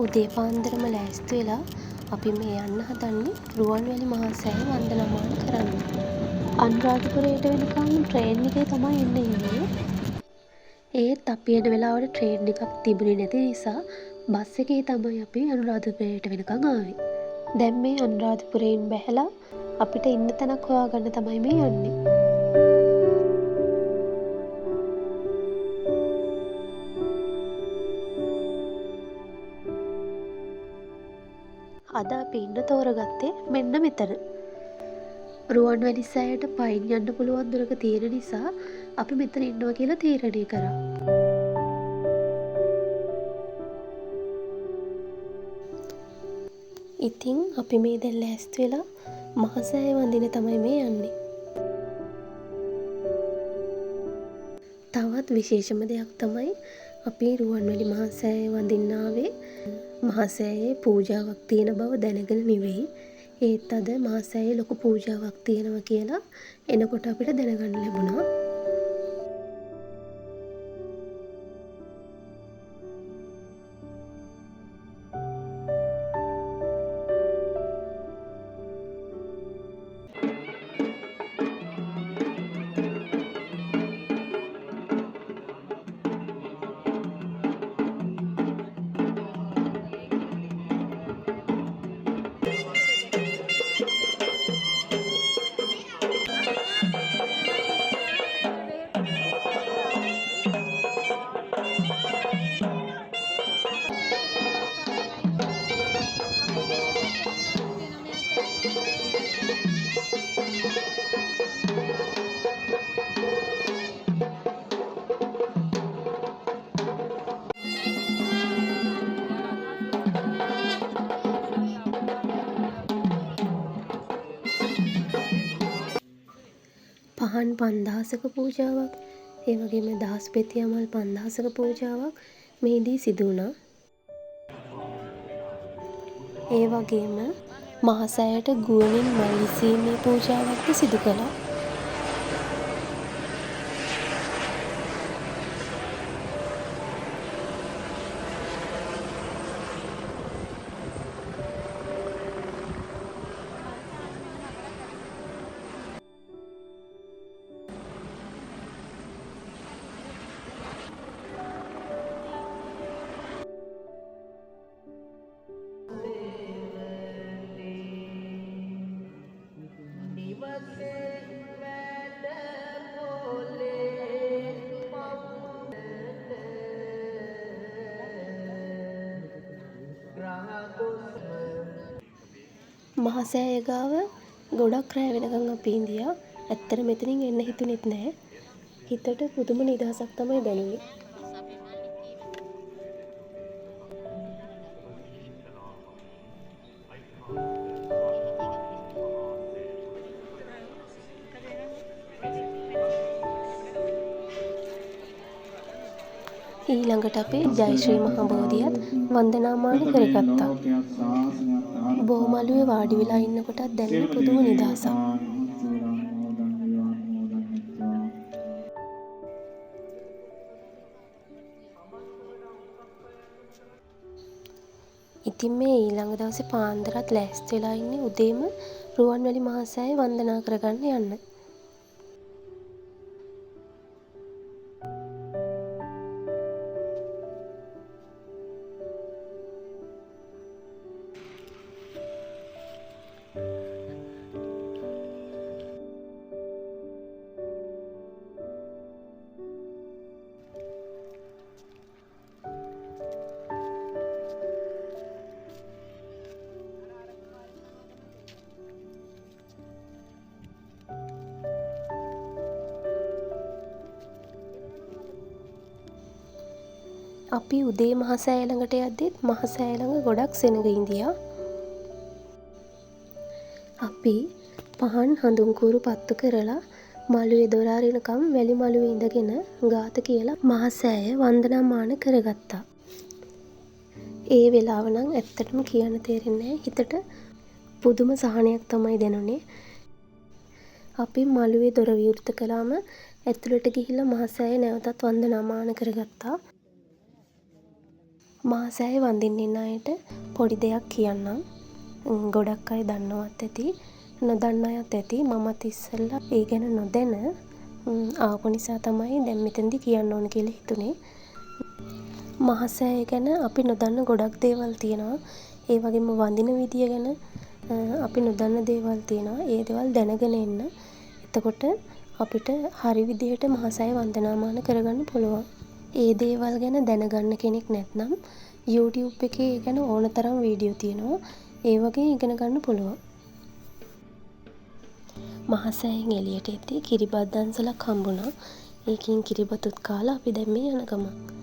උදේ පාන්දරම ලෑස්ති වෙලා අපි මේ යන්න හදන්නේ රුවන්වැලි මහා සෑය වන්දනාමාන කරන්න. අනුරාධපුරයට වෙනකම් ට්‍රේන් එකේ තමයි එන්න හිටියේ. ඒත් අපි එන වෙලාවට ට්‍රේන් එකක් තිබුණේ නැති නිසා බස් එකේ තමයි අපි අනුරාධපුරයට වෙනකම් ආවේ. දැන් මේ අනුරාධපුරයෙන් බැහැලා අපිට ඉන්න තැනක් හොයාගන්න තමයි මේ යන්නේ. අද අපි ඉන්න තෝරගත්තේ මෙන්න මෙතන. රුවන්වැලි සෑයට පයින් යන්න පුළුවන් දුරක තියෙන නිසා අපි මෙතන ඉන්නවා කියලා තීරණය කරා. ඉතින් අපි මේ දැන් ලෑස්ති වෙලා මහා සෑය වඳින්න තමයි මේ යන්නේ. තවත් විශේෂම දෙයක් තමයි අපි රුවන්වැලි මහා සෑය වඳින්න ආවේ මහා සෑයේ පූජාවක් තියෙන බව දැනගෙන නෙවෙයි. ඒත් අද මහා සෑයේ ලොකු පූජාවක් තියෙනවා කියලා එනකොට අපිට දැනගන්න ලැබුණා. පහන් 5000ක පූජාවක්, ඒ වගේම දහස් පෙති අමල් 5000ක පූජාවක් මෙහිදී සිදු වුණා. ඒ වගේම මහා සෑයට ගුවනින් මල් ඉසීමේ පූජාවක්ද සිදු කළා. මහා සෑය ගාව ගොඩක් රෑ වෙනකන් අපි ඉඳියා. ඇත්තට මෙතනින් එන්න හිතුනෙත් නෑ. හිතට පුදුම නිදහසක් තමයි දැනුනේ. ඊළඟට අපි ජයශ්‍රී මහා බෝධියත් වන්දනාමාන කරගත්තා. බෝමළුවේ වාඩි වෙලා ඉන්නකොටත් දැනෙන පුදුම නිදහසක්. ඉතින් මේ ඊළඟ දවසේ පාන්දරත් ලෑස්ති වෙලා ඉන්නේ උදේම රුවන්වැලි මහා සෑය වන්දනා කරගන්න යන්න. අපි උදේ මහා සෑය ළඟට යද්දිත් මහා සෑය ළඟ ගොඩක් සෙනග ඉඳියා. අපි පහන් හඳුන්කూరు පත්තු කරලා මළුවේ දොර අරිනකම් වැලි මළුවේ ඉඳගෙන ගාත කියලා මහා සෑය වන්දනාමාන කරගත්තා. ඒ වෙලාව නම් ඇත්තටම කියන්න තේරෙන්නේ නැහැ. හිතට පුදුම සහනයක් තමයි දැනුනේ. අපි මළුවේ දොර විවෘත කළාම ඇතුළට ගිහිල්ලා මහා සෑය නැවතත් වන්දනාමාන කරගත්තා. මහසෑය වඳින්න ඉන්න අයට පොඩි දෙයක් කියන්නම්. ගොඩක් අය දන්නවත් ඇති, නොදන්න අයත් ඇති. මමත් ඉස්සෙල්ලා ඒ ගැන නොදැන ආපු නිසා තමයි දැන් මෙතනදි කියන්න ඕන කියලා හිතුනේ. මහසෑය ගැන අපි නොදන්න ගොඩක් දේවල් තියෙනවා. ඒ වගේම වඳින විදිය ගැන අපි නොදන්න දේවල් තියෙනවා. ඒ දේවල් දැනගෙන එන්න. එතකොට අපිට හරි විදිහට මහසෑය වන්දනාමාන කරගන්න පුළුවන්. ඒ දේවල් ගැන දැනගන්න කෙනෙක් නැත්නම් YouTube එකේ ඒ ගැන ඕන තරම් වීඩියෝ තියෙනවා. ඒ වගේ ඉගෙන ගන්න පුළුවන්. මහසෑයෙන් එළියට එද්දී කිරිබත් දන්සලක් හම්බුණා. ඒකෙන් කිරිබතුත් කාලා අපි දැන් මේ යන ගමන්.